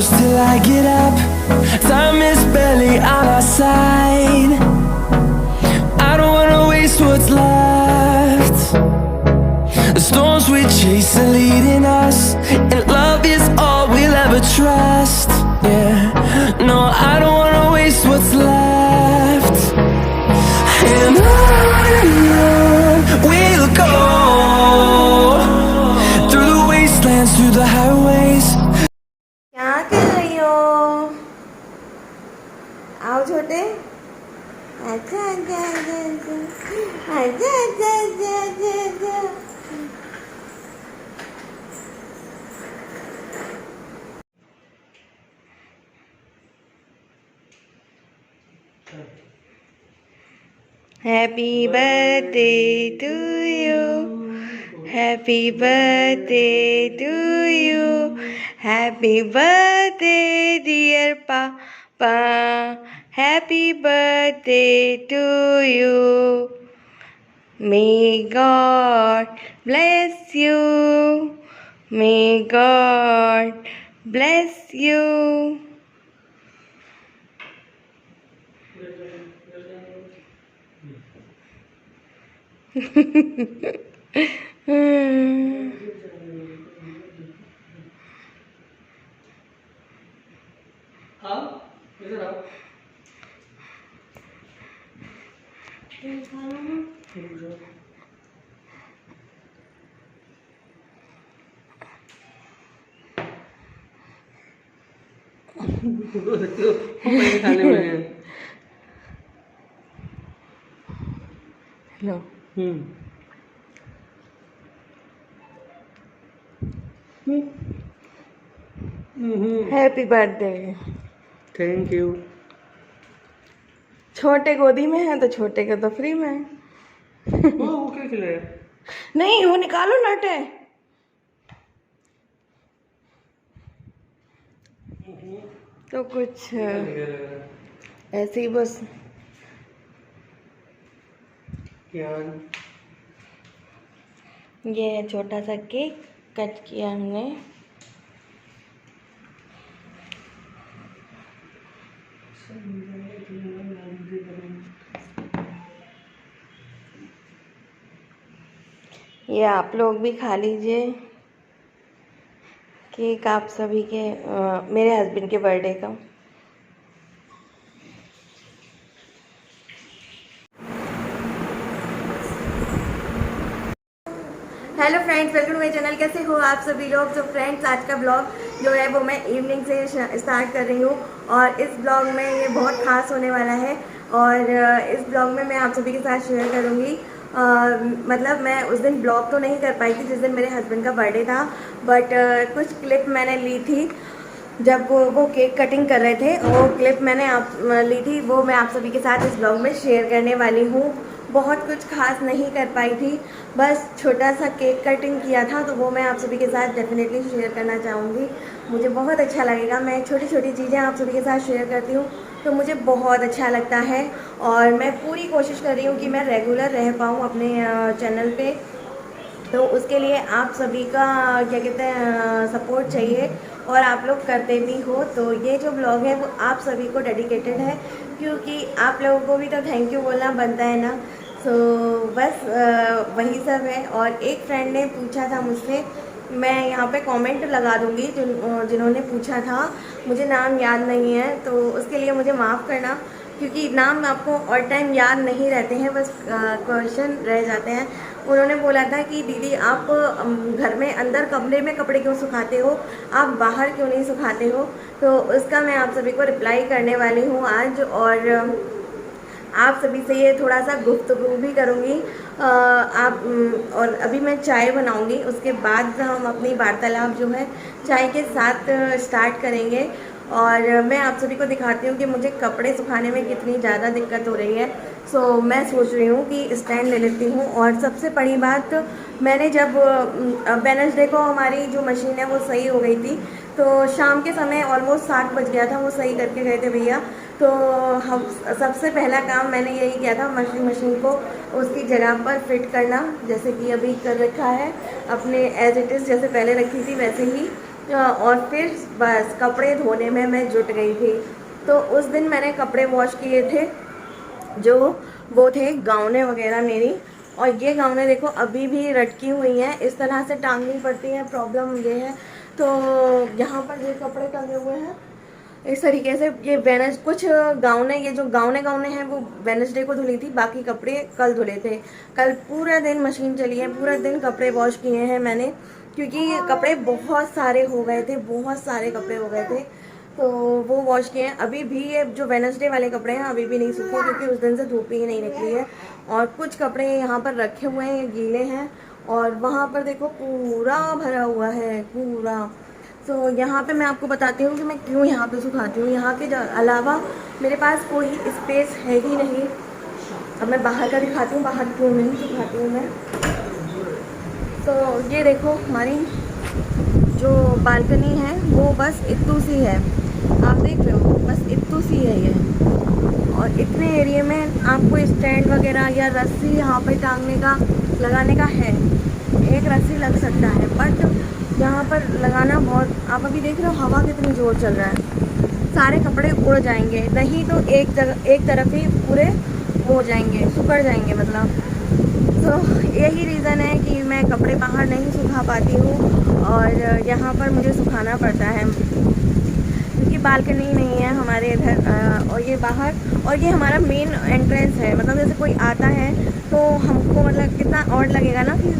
close till I get up. Time is barely on our side. I don't wanna waste what's left. The storms we chase are leading us, and love is all we'll ever trust. Yeah, no, I don't wanna waste what's left. And on we'll go, through the wastelands, through the highways. क्या कर रही हो? आओ छोटे। अच्छा अच्छा अच्छा अच्छा अच्छा अच्छा अच्छा अच्छा अच्छा। Happy birthday to you. Happy birthday to you. Happy birthday dear Papa. Happy birthday to you. May God bless you. May God bless you. Low. Happy birthday. Thank you. छोटे गोदी में है तो छोटे को तो फ्री में है। वो क्या खिलाया? नहीं वो निकालो नटे। तो कुछ ऐसे ही बस ये है छोटा सा केक कट किया हमने। ये आप लोग भी खा लीजिए केक आप सभी के मेरे हस्बैंड के बर्थडे का। Hello friends, welcome to my channel. कैसे हो आप सभी लोग? तो फ्रेंड्स, आज का ब्लॉग जो है वो मैं इवनिंग से स्टार्ट कर रही हूँ और इस ब्लॉग में ये बहुत ख़ास होने वाला है और इस ब्लॉग में मैं आप सभी के साथ शेयर करूँगी। मतलब मैं उस दिन ब्लॉग तो नहीं कर पाई थी जिस दिन मेरे हस्बैंड का बर्थडे था, बट कुछ क्लिप मैंने ली थी जब वो केक कटिंग कर रहे थे। वो क्लिप मैंने ली थी, वो मैं आप सभी के साथ इस ब्लॉग में शेयर करने वाली हूँ। बहुत कुछ खास नहीं कर पाई थी, बस छोटा सा केक कटिंग किया था, तो वो मैं आप सभी के साथ डेफिनेटली शेयर करना चाहूँगी। मुझे बहुत अच्छा लगेगा, मैं छोटी छोटी चीज़ें आप सभी के साथ शेयर करती हूँ तो मुझे बहुत अच्छा लगता है और मैं पूरी कोशिश कर रही हूँ कि मैं रेगुलर रह पाऊँ अपने चैनल पे। तो उसके लिए आप सभी का क्या कहते हैं सपोर्ट चाहिए और आप लोग करते भी हो। तो ये जो ब्लॉग है वो आप सभी को डेडिकेटेड है क्योंकि आप लोगों को भी तो थैंक यू बोलना बनता है ना। सो बस वही सब है। और एक फ्रेंड ने पूछा था मुझसे, मैं यहाँ पे कमेंट लगा दूँगी जिन्होंने पूछा था, मुझे नाम याद नहीं है तो उसके लिए मुझे माफ़ करना क्योंकि नाम आपको और टाइम याद नहीं रहते हैं, बस क्वेश्चन रह जाते हैं। उन्होंने बोला था कि दीदी आप घर में अंदर कमरे में कपड़े क्यों सुखाते हो, आप बाहर क्यों नहीं सुखाते हो। तो उसका मैं आप सभी को रिप्लाई करने वाली हूँ आज और आप सभी से ये थोड़ा सा गुफ्तगू भी करूँगी। और अभी मैं चाय बनाऊँगी, उसके बाद हम अपनी वार्तालाप जो है चाय के साथ स्टार्ट करेंगे। और मैं आप सभी को दिखाती हूँ कि मुझे कपड़े सुखाने में कितनी ज़्यादा दिक्कत हो रही है। सो मैं सोच रही हूँ कि स्टैंड ले लेती हूँ। और सबसे बड़ी बात, मैंने जब वेडनेसडे को हमारी जो मशीन है वो सही हो गई थी, तो शाम के समय ऑलमोस्ट 7 बज गया था, वो सही करके गए थे भैया। तो हम सबसे पहला काम मैंने यही किया था, मशीन को उसकी जगह पर फिट करना, जैसे कि अभी कर रखा है अपने एज इट इज़, जैसे पहले रखी थी वैसे ही। और फिर बस कपड़े धोने में मैं जुट गई थी। तो उस दिन मैंने कपड़े वॉश किए थे, जो वो थे गाउनें वगैरह मेरी। और ये गाउनें देखो अभी भी लटकी हुई हैं, इस तरह से टांगनी पड़ती है। प्रॉब्लम ये है, तो यहाँ पर ये कपड़े टंगे हुए हैं इस तरीके से। ये कुछ गाउनें, ये जो गाउनें हैं वो वेडनेसडे को धुली थी, बाकी कपड़े कल धुले थे। कल पूरा दिन मशीन चली है, पूरा दिन कपड़े वॉश किए हैं मैंने, क्योंकि ये कपड़े बहुत सारे हो गए थे, बहुत सारे कपड़े हो गए थे, तो वो वॉश किए हैं। अभी भी ये जो वेडनेसडे वाले कपड़े हैं अभी भी नहीं सूखे, क्योंकि उस दिन से धूप ही नहीं निकली है। और कुछ कपड़े यहाँ पर रखे हुए हैं, ये गीले हैं, और वहाँ पर देखो पूरा भरा हुआ है पूरा। तो यहाँ पे मैं आपको बताती हूँ कि मैं क्यों यहाँ पे सुखाती हूँ। यहाँ के अलावा मेरे पास कोई स्पेस है ही नहीं। अब मैं बाहर का दिखाती हूँ, बाहर क्यों नहीं सुखाती हूँ मैं। तो ये देखो हमारी जो बालकनी है वो बस इतू सी है, आप देख रहे हो, बस इतू सी है ये। और इतने एरिया में आपको स्टैंड वगैरह या रस्सी यहाँ पे टांगने का लगाने का है, एक रस्सी लग सकता है, बट यहाँ पर लगाना बहुत, आप अभी देख रहे हो हवा कितनी ज़ोर चल रहा है, सारे कपड़े उड़ जाएंगे, नहीं तो एक तरफ ही पूरे हो जाएंगे, सुखड़ जाएंगे मतलब। तो यही रीज़न है कि मैं कपड़े बाहर नहीं सुखा पाती हूँ और यहाँ पर मुझे सुखाना पड़ता है, क्योंकि बालकनी नहीं है हमारे इधर। और ये बाहर, और ये हमारा मेन एंट्रेंस है, मतलब जैसे कोई आता है तो हमको मतलब कितना ऑड लगेगा ना कि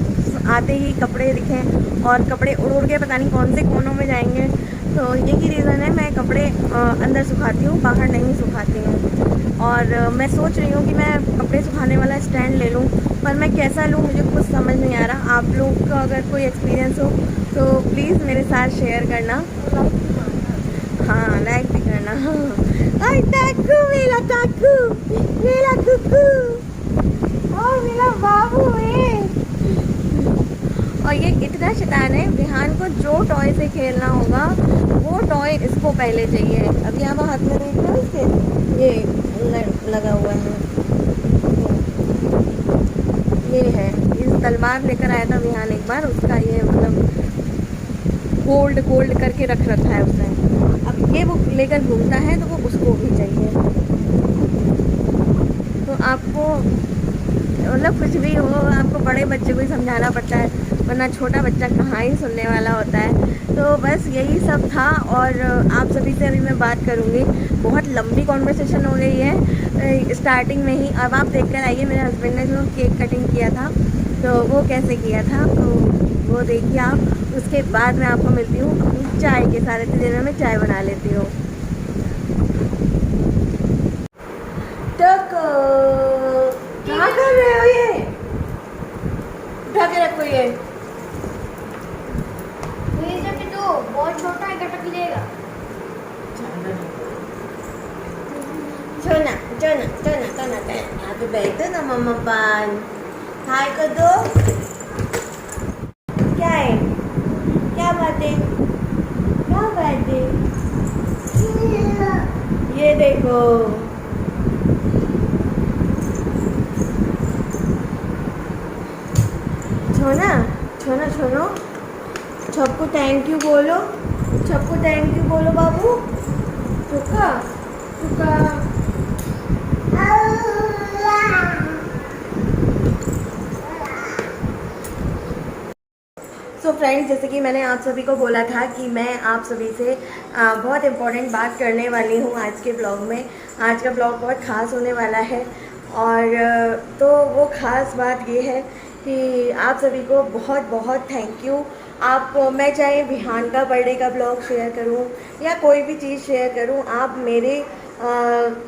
आते ही कपड़े दिखें, और कपड़े उड़ के पता नहीं कौन से कोनों में जाएंगे। तो यही रीज़न है मैं कपड़े अंदर सुखाती हूँ, बाहर नहीं सुखाती हूँ। और मैं सोच रही हूँ कि मैं कपड़े सुखाने वाला स्टैंड ले लूँ, पर मैं कैसा लूँ मुझे कुछ समझ नहीं आ रहा। आप लोग का अगर कोई एक्सपीरियंस हो तो प्लीज़ मेरे साथ शेयर करना, हाँ लाइक भी करना। हाँ टाकू, मेरा टाकू, मेरा कुकू, और मेरा बाबू है। और ये इतना शैतान है, विहान को जो टॉय से खेलना होगा वो टॉय इसको पहले चाहिए। अभी आप हाथ में देख रहे हो इसके, ये लगा हुआ है, ये है, इस तलवार लेकर आया था विहान एक बार, उसका ये मतलब गोल्ड करके रख रखा है उसने। अब ये वो लेकर घूमता है तो वो उसको भी चाहिए। तो आपको मतलब कुछ भी हो, आपको बड़े बच्चे को ही समझाना पड़ता है, वरना छोटा बच्चा कहाँ ही सुनने वाला होता है। तो बस यही सब था, और आप सभी से अभी मैं बात करूँगी। बहुत लंबी कॉन्वर्सेशन हो गई है स्टार्टिंग में ही। अब आप देख कर आइए मेरे हस्बैंड ने जो केक कटिंग किया था तो वो कैसे किया था, तो वो देखिए आप। उसके बाद मैं आपको मिलती हूँ अपनी चाय के साथ। इतनी देर में मैं चाय बना लेती हूँ। क्या कर रहे हो, ये उठा के रखो ये। तो बहुत छोटा है, कटक जाएगा। चोना चोना चोना चोना चोना, यहाँ पे बैठो ना मम्मा पान, हाय कर दो। क्या है, क्या बात है, क्या बात है, ये देखो छोना छोना छोनो, सबको थैंक यू बोलो, सबको थैंक यू बोलो बाबू। चुका चुका। सो फ्रेंड्स, जैसे कि मैंने आप सभी को बोला था कि मैं आप सभी से बहुत इम्पोर्टेंट बात करने वाली हूँ आज के ब्लॉग में। आज का ब्लॉग बहुत ख़ास होने वाला है, और तो वो ख़ास बात ये है कि आप सभी को बहुत बहुत थैंक यू। आप, मैं चाहे विहान का बर्थडे का ब्लॉग शेयर करूं या कोई भी चीज़ शेयर करूं, आप मेरे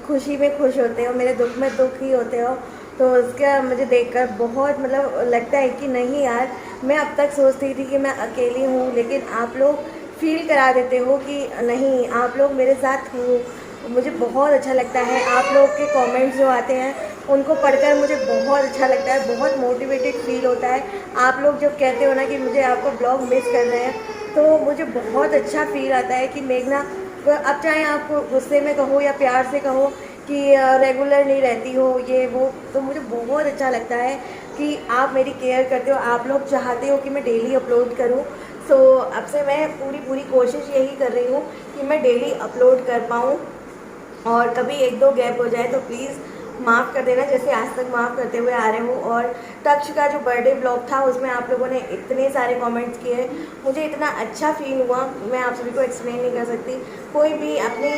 खुशी में खुश होते हो, मेरे दुख में दुख ही होते हो। तो उसका मुझे देखकर बहुत मतलब लगता है कि नहीं यार, मैं अब तक सोचती थी कि मैं अकेली हूँ, लेकिन आप लोग फील करा देते हो कि नहीं, आप लोग मेरे साथ हो। मुझे बहुत अच्छा लगता है। आप लोग के कमेंट्स जो आते हैं उनको पढ़कर मुझे बहुत अच्छा लगता है, बहुत मोटिवेटेड फील होता है। आप लोग जब कहते हो ना कि मुझे आपको ब्लॉग मिस कर रहे हैं, तो मुझे बहुत अच्छा फील आता है कि मेघना, अब चाहे आप गुस्से में कहो या प्यार से कहो कि रेगुलर नहीं रहती हो ये वो, तो मुझे बहुत अच्छा लगता है कि आप मेरी केयर करते हो, आप लोग चाहते हो कि मैं डेली अपलोड करूं। सो सो अब से मैं पूरी कोशिश यही कर रही हूँ कि मैं डेली अपलोड कर पाऊँ, और कभी एक दो गैप हो जाए तो प्लीज़ माफ़ कर देना, जैसे आज तक माफ़ करते हुए आ रहे हूँ। और तक्ष का जो बर्थडे ब्लॉग था उसमें आप लोगों ने इतने सारे कमेंट्स किए, मुझे इतना अच्छा फील हुआ, मैं आप सभी को एक्सप्लेन नहीं कर सकती। कोई भी अपनी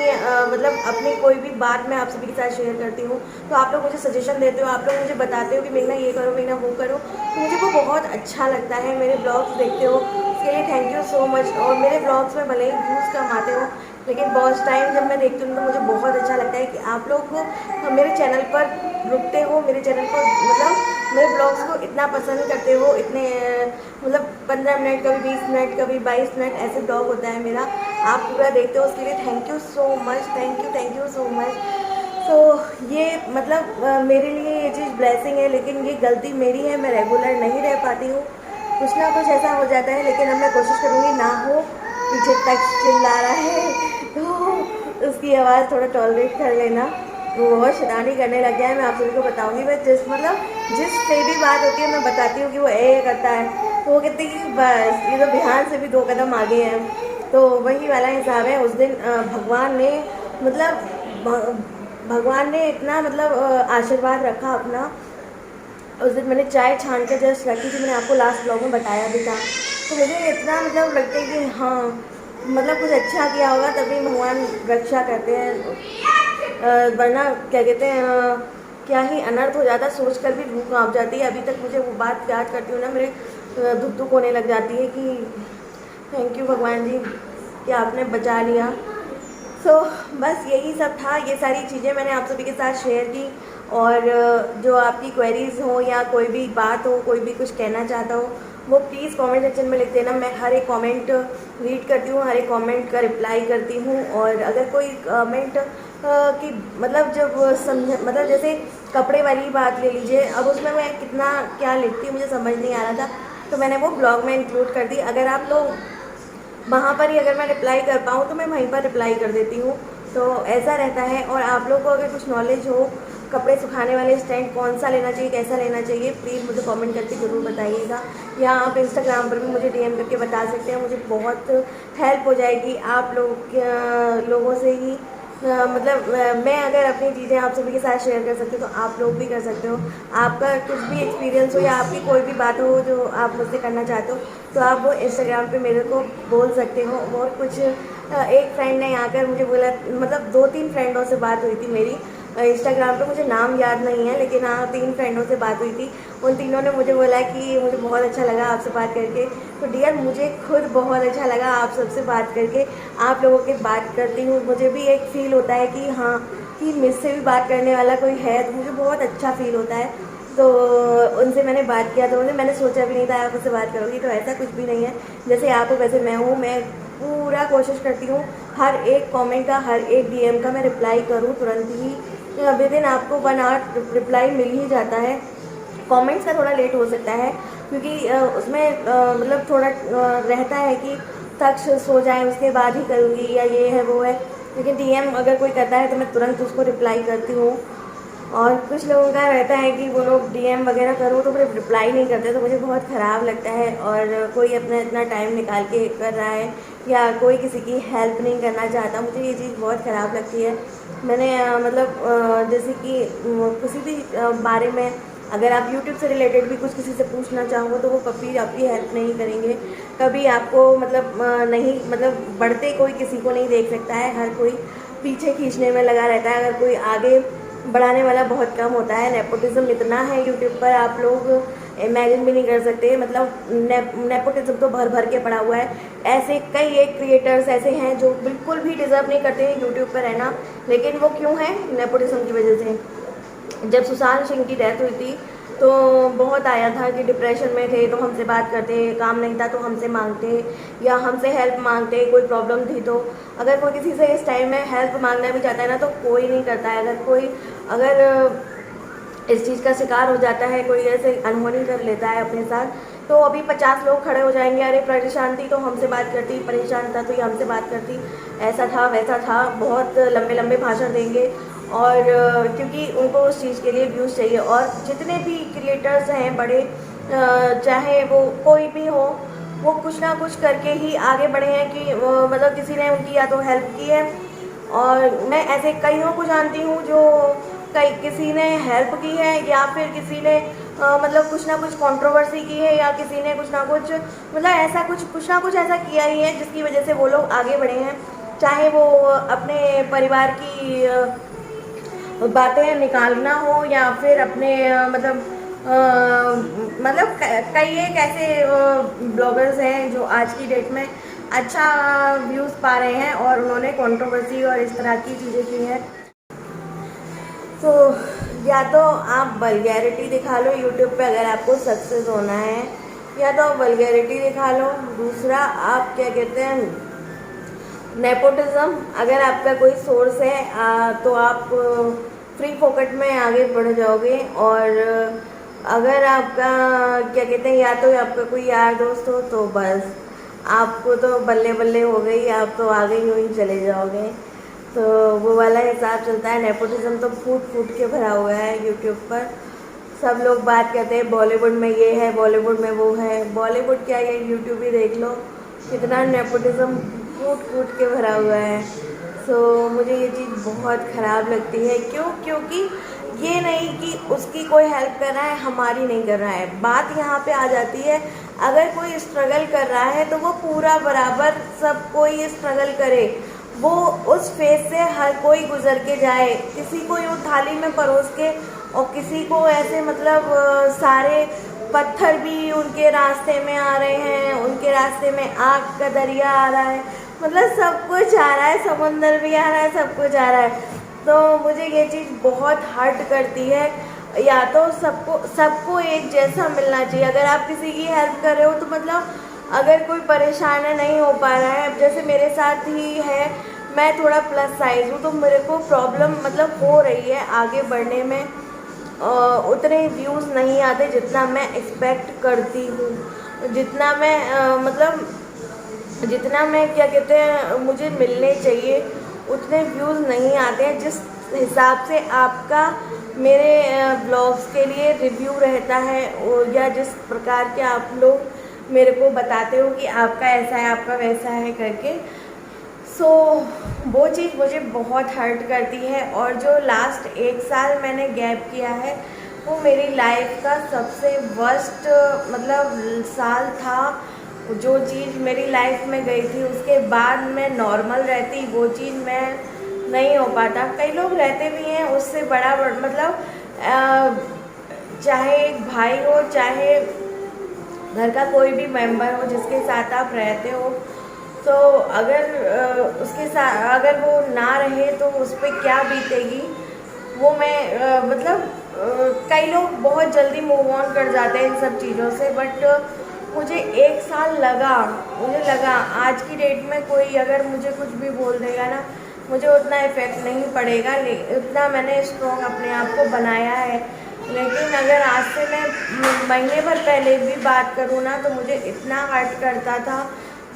मतलब अपनी कोई भी बात मैं आप सभी के साथ शेयर करती हूँ तो आप लोग मुझे सजेशन देते हो, आप लोग मुझे बताते हो कि मेघना ये करो, मेघना वो करो, तो मुझे वो बहुत अच्छा लगता है। मेरे ब्लॉग्स देखते हो उसके लिए थैंक यू सो मच। और मेरे ब्लॉग्स में भले ही व्यूज़ कम आते हो, लेकिन बहुत टाइम जब मैं देखती हूँ तो मुझे बहुत अच्छा लगता है कि आप लोग मेरे चैनल पर रुकते हो, मेरे चैनल पर मतलब मेरे ब्लॉग्स को इतना पसंद करते हो। इतने मतलब 15 मिनट, कभी 20 मिनट, कभी 22 मिनट ऐसे ब्लॉग होता है मेरा, आप पूरा देखते हो, उसके लिए thank you so much, thank you so much. So ये मतलब मेरे लिए ये चीज़ ब्लेसिंग है, लेकिन ये गलती मेरी है, मैं रेगुलर नहीं रह पाती हूँ, कुछ ना कुछ ऐसा हो जाता है। लेकिन अब मैं कोशिश करूँगी ना हो। पीछे तक चिल्ला रहा है तो उसकी आवाज़ थोड़ा टॉलरेट कर लेना, वो बहुत शैतानी करने लग गया है। मैं आप सभी को बताऊंगी, मैं जिससे भी बात होती है मैं बताती हूँ कि वो करता है, तो वो कहते हैं कि बस ये तो बिहार से भी 2 कदम आगे हैं। तो वही वाला हिसाब है। उस दिन भगवान ने मतलब भगवान ने इतना मतलब आशीर्वाद रखा अपना। उस दिन मैंने चाय छान कर जस्ट रखी थी, मैंने आपको लास्ट ब्लॉग में बताया भी था, तो मुझे इतना मतलब लगता है कि हाँ मतलब कुछ अच्छा किया होगा तभी भगवान रक्षा करते हैं, वरना क्या कहते हैं क्या ही अनर्थ हो जाता, सोच कर भी रूह काँप जाती है। अभी तक मुझे वो बात याद करती हूँ ना, मेरे धुक धुक होने लग जाती है कि थैंक यू भगवान जी कि आपने बचा लिया। सो बस यही सब था, ये सारी चीज़ें मैंने आप सभी के साथ शेयर की। और जो आपकी क्वेरीज़ हो या कोई भी बात हो, कोई भी कुछ कहना चाहता हो, वो प्लीज़ कमेंट सेक्शन में लिख देना। मैं हर एक कमेंट रीड करती हूँ, हर एक कमेंट का रिप्लाई करती हूँ। और अगर कोई कमेंट की मतलब जब मतलब जैसे कपड़े वाली बात ले लीजिए, अब उसमें मैं कितना क्या लिखती हूँ मुझे समझ नहीं आ रहा था, तो मैंने वो ब्लॉग में इंक्लूड कर दी। अगर आप लोग वहाँ पर ही अगर मैं रिप्लाई कर पाऊँ तो मैं वहीं पर रिप्लाई कर देती हूँ, तो ऐसा रहता है। और आप लोग को अगर कुछ नॉलेज हो कपड़े सुखाने वाले स्टैंड कौन सा लेना चाहिए, कैसा लेना चाहिए, प्लीज़ मुझे कमेंट करके ज़रूर बताइएगा, या आप इंस्टाग्राम पर भी मुझे डीएम करके बता सकते हैं। मुझे बहुत हेल्प हो जाएगी आप लोगों से ही मतलब मैं अगर अपनी चीज़ें आप सभी के साथ शेयर कर सकती हूँ तो आप लोग भी कर सकते हो। आपका कुछ भी एक्सपीरियंस हो या आपकी कोई भी बात हो जो आप मुझसे करना चाहते हो तो आप वो इंस्टाग्राम पे मेरे को बोल सकते हो। और कुछ एक फ्रेंड ने आकर मुझे बोला, मतलब 2-3 फ्रेंडों से बात हुई थी मेरी इंस्टाग्राम पे, मुझे नाम याद नहीं है लेकिन हाँ 3 फ्रेंडों से बात हुई थी। उन तीनों ने मुझे बोला कि मुझे बहुत अच्छा लगा आपसे बात करके। तो डियर मुझे खुद बहुत अच्छा लगा आप सबसे बात करके, आप लोगों की बात करती हूँ मुझे भी एक फ़ील होता है कि हाँ कि मुझसे भी बात करने वाला कोई है, तो मुझे बहुत अच्छा फ़ील होता है। तो उनसे मैंने बात किया तो मैंने सोचा भी नहीं था आप मुझसे बात करोगी, तो ऐसा कुछ भी नहीं है। जैसे आप हो वैसे मैं हूँ, मैं पूरा कोशिश करती हूँ हर एक कमेंट का, हर एक डीएम का मैं रिप्लाई करूँ तुरंत ही। विद इन आपको 1 आवर रिप्लाई मिल ही जाता है। कमेंट्स का थोड़ा लेट हो सकता है क्योंकि उसमें मतलब थोड़ा रहता है कि तक सो जाए उसके बाद ही करूँगी या ये है वो है, लेकिन डीएम अगर कोई करता है तो मैं तुरंत उसको रिप्लाई करती हूँ। और कुछ लोगों का रहता है कि वो लोग डीएम वगैरह करो तो फिर रिप्लाई नहीं करते, तो मुझे बहुत ख़राब लगता है। और कोई अपना इतना टाइम निकाल के कर रहा है या कोई किसी की हेल्प नहीं करना चाहता, मुझे ये चीज़ बहुत ख़राब लगती है। मैंने मतलब जैसे कि किसी भी बारे में अगर आप YouTube से रिलेटेड भी कुछ किसी से पूछना चाहो तो वो कभी आपकी हेल्प नहीं करेंगे, कभी आपको मतलब नहीं मतलब बढ़ते कोई किसी को नहीं देख सकता है, हर कोई पीछे खींचने में लगा रहता है, अगर कोई आगे बढ़ाने वाला बहुत कम होता है। नेपोटिज्म इतना है यूट्यूब पर आप लोग इमेजिन भी नहीं कर सकते, मतलब नेपोटिज्म तो भर भर के पड़ा हुआ है। ऐसे कई एक क्रिएटर्स ऐसे हैं जो बिल्कुल भी डिज़र्व नहीं करते हैं यूट्यूब पर रहना, लेकिन वो क्यों है? नेपोटिज्म की वजह से। जब सुशांत सिंह की डेथ हुई थी तो बहुत आया था कि डिप्रेशन में थे तो हमसे बात करते, काम नहीं था तो हमसे मांगते या हमसे हेल्प मांगते, कोई प्रॉब्लम थी तो। अगर कोई किसी से इस टाइम में हेल्प मांगना भी चाहता है ना तो कोई नहीं करता है। अगर इस चीज़ का शिकार हो जाता है, कोई ऐसे अनहोनी कर लेता है अपने साथ, तो अभी 50 लोग खड़े हो जाएंगे, अरे परेशान थी तो हमसे बात करती, परेशान था तो ये हमसे बात करती, ऐसा था वैसा था, बहुत लंबे लंबे भाषण देंगे। और क्योंकि उनको उस चीज़ के लिए व्यूज़ चाहिए। और जितने भी क्रिएटर्स हैं बड़े, चाहे वो कोई भी हो, वो कुछ ना कुछ करके ही आगे बढ़े हैं कि मतलब किसी ने उनकी या तो हेल्प की है, और मैं ऐसे कईयों को जानती हूँ जो किसी ने हेल्प की है या फिर किसी ने मतलब कुछ ना कुछ कंट्रोवर्सी की है या किसी ने कुछ ना कुछ मतलब ऐसा कुछ ना कुछ ऐसा किया ही है जिसकी वजह से वो लोग आगे बढ़े हैं, चाहे वो अपने परिवार की बातें निकालना हो या फिर अपने मतलब कई एक ऐसे ब्लॉगर्स हैं जो आज की डेट में अच्छा व्यूज़ पा रहे हैं और उन्होंने कंट्रोवर्सी और इस तरह की चीज़ें की हैं। तो या तो आप वल्गैरिटी दिखा लो यूट्यूब पे अगर आपको सक्सेस होना है, या तो आप वल्गैरिटी दिखा लो, दूसरा आप क्या कहते हैं नेपोटिज्म, अगर आपका कोई सोर्स है तो आप फ्री फोकट में आगे बढ़ जाओगे, और अगर आपका क्या कहते हैं या तो आपका कोई यार दोस्त हो तो बस आपको तो बल्ले बल्ले हो गई, आप तो आगे यूँ ही चले जाओगे। तो वो वाला हिसाब चलता है। नेपोटिज्म तो फूट फूट के भरा हुआ है यूट्यूब पर। सब लोग बात करते हैं बॉलीवुड में ये है, बॉलीवुड में वो है। बॉलीवुड क्या, ये यूट्यूब ही देख लो, कितना नेपोटिज्म फूट फूट के भरा हुआ है। सो मुझे ये चीज़ बहुत ख़राब लगती है। क्योंकि ये नहीं कि उसकी कोई हेल्प कर रहा है, हमारी नहीं कर रहा है। बात यहाँ पे आ जाती है, अगर कोई स्ट्रगल कर रहा है तो वो पूरा बराबर सब कोई स्ट्रगल करे, वो उस फेज से हर कोई गुजर के जाए। किसी को यूँ थाली में परोस के और किसी को ऐसे मतलब सारे पत्थर भी उनके रास्ते में आ रहे हैं, उनके रास्ते में आग का दरिया आ रहा है, मतलब सब कुछ आ रहा है, समुंदर भी आ रहा है, सब कुछ आ रहा है। तो मुझे ये चीज़ बहुत हर्ट करती है। या तो सबको एक जैसा मिलना चाहिए। अगर आप किसी की हेल्प कर रहे हो तो मतलब अगर कोई परेशान है, नहीं हो पा रहा है, जैसे मेरे साथ ही है, मैं थोड़ा प्लस साइज़ हूँ तो मेरे को प्रॉब्लम मतलब हो रही है आगे बढ़ने में। उतने व्यूज़ नहीं आते जितना मैं एक्सपेक्ट करती हूँ, जितना मैं जितना मैं क्या कहते हैं मुझे मिलने चाहिए उतने व्यूज़ नहीं आते हैं। जिस हिसाब से आपका मेरे ब्लॉग्स के लिए रिव्यू रहता है या जिस प्रकार के आप लोग मेरे को बताते हो कि आपका ऐसा है, आपका वैसा है करके, सो वो चीज़ मुझे बहुत हर्ट करती है। और जो लास्ट 1 साल मैंने गैप किया है वो मेरी लाइफ का सबसे वर्स्ट मतलब साल था। जो चीज़ मेरी लाइफ में गई थी उसके बाद मैं नॉर्मल रहती, वो चीज़ मैं नहीं हो पाता। कई लोग रहते भी हैं उससे बड़ा मतलब चाहे एक भाई हो, चाहे घर का कोई भी मेंबर हो जिसके साथ आप रहते हो, तो अगर उसके साथ अगर वो ना रहे तो उस पर क्या बीतेगी वो मैं मतलब कई लोग बहुत जल्दी मूव ऑन कर जाते हैं इन सब चीज़ों से, बट मुझे 1 साल लगा। मुझे लगा आज की डेट में कोई अगर मुझे कुछ भी बोल देगा ना, मुझे उतना इफ़ेक्ट नहीं पड़ेगा, उतना मैंने स्ट्रॉन्ग अपने आप को बनाया है। लेकिन अगर आज से मैं महीने भर पहले भी बात करूँ ना तो मुझे इतना हर्ट करता था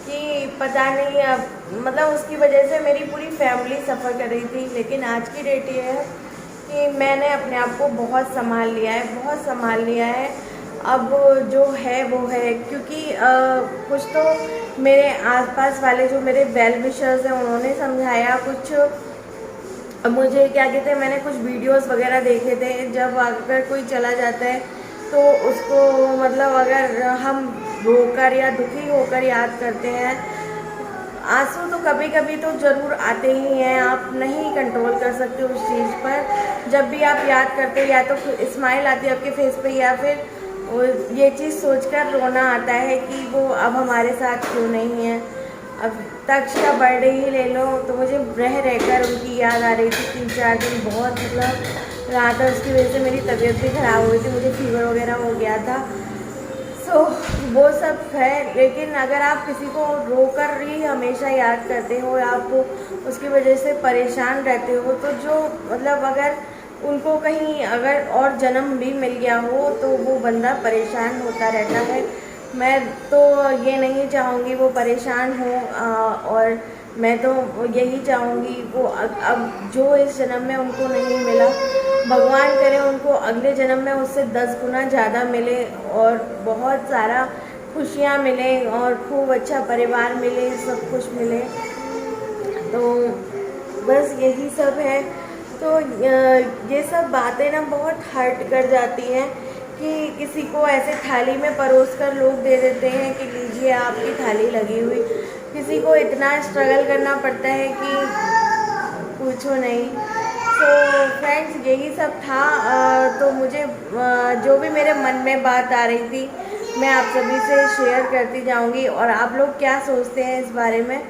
कि पता नहीं, अब मतलब उसकी वजह से मेरी पूरी फैमिली सफ़र कर रही थी। लेकिन आज की डेट ये है कि मैंने अपने आप को बहुत संभाल लिया है, बहुत संभाल लिया है। अब जो है वो है, क्योंकि कुछ तो मेरे आसपास वाले जो मेरे वेल विशर्स हैं उन्होंने समझाया, कुछ मुझे क्या कहते हैं मैंने कुछ वीडियोस वगैरह देखे थे। जब अगर कोई चला जाता है तो उसको मतलब अगर हम रोकर या दुखी होकर याद करते हैं, आंसू तो कभी कभी तो ज़रूर आते ही हैं, आप नहीं कंट्रोल कर सकते उस चीज़ पर। जब भी आप याद करते हैं या तो स्माइल आती है आपके फेस पे या फिर ये चीज़ सोचकर रोना आता है कि वो अब हमारे साथ क्यों नहीं है। अब तक्ष का बर्थडे ही ले लो तो मुझे रह रहकर उनकी याद आ रही थी। 3-4 दिन बहुत मतलब रहा था, उसकी वजह से मेरी तबीयत भी ख़राब हो गई थी, मुझे फीवर वगैरह हो गया था। सो वो सब है। लेकिन अगर आप किसी को रोकर ही हमेशा याद करते हो, आप उसकी वजह से परेशान रहते हो, तो जो मतलब अगर उनको कहीं अगर और जन्म भी मिल गया हो तो वो बंदा परेशान होता रहता है। मैं तो ये नहीं चाहूँगी वो परेशान हो, और मैं तो यही चाहूँगी वो अब जो इस जन्म में उनको नहीं मिला, भगवान करे उनको अगले जन्म में उससे 10 गुना ज़्यादा मिले और बहुत सारा खुशियाँ मिले और खूब अच्छा परिवार मिले, सब कुछ मिले। तो बस यही सब है। तो ये सब बातें ना बहुत हर्ट कर जाती हैं कि किसी को ऐसे थाली में परोस कर लोग दे देते हैं कि लीजिए आपकी थाली लगी हुई। किसी को इतना स्ट्रगल करना पड़ता है कि पूछो नहीं। सो फ्रेंड्स यही सब था। तो मुझे जो भी मेरे मन में बात आ रही थी मैं आप सभी से शेयर करती जाऊंगी, और आप लोग क्या सोचते हैं इस बारे में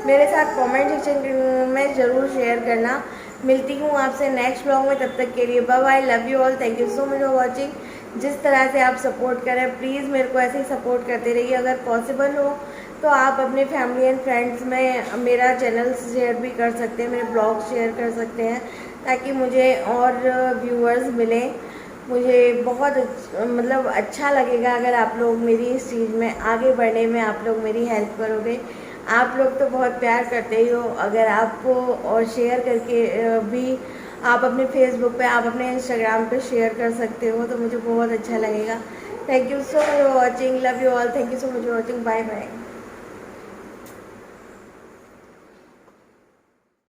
मेरे साथ कमेंट सेक्शन में ज़रूर शेयर करना। मिलती हूँ आपसे नेक्स्ट ब्लॉग में, तब तक के लिए bye bye, love you all, thank you so much for watching. जिस तरह से आप सपोर्ट करें प्लीज़ मेरे को ऐसे ही सपोर्ट करते रहिए। अगर पॉसिबल हो तो आप अपने फैमिली एंड फ्रेंड्स में मेरा चैनल शेयर भी कर सकते हैं, मेरे ब्लॉग शेयर कर सकते हैं, ताकि मुझे और व्यूअर्स मिलें। मुझे बहुत मतलब अच्छा लगेगा अगर आप लोग मेरी इस चीज़ में आगे बढ़ने में आप लोग मेरी हेल्प करोगे। आप लोग तो बहुत प्यार करते ही हो। अगर आपको और शेयर करके भी आप अपने फेसबुक पे, आप अपने इंस्टाग्राम पे शेयर कर सकते हो तो मुझे बहुत अच्छा लगेगा। Thank you so much for watching, love you all, thank you so much for watching, bye bye.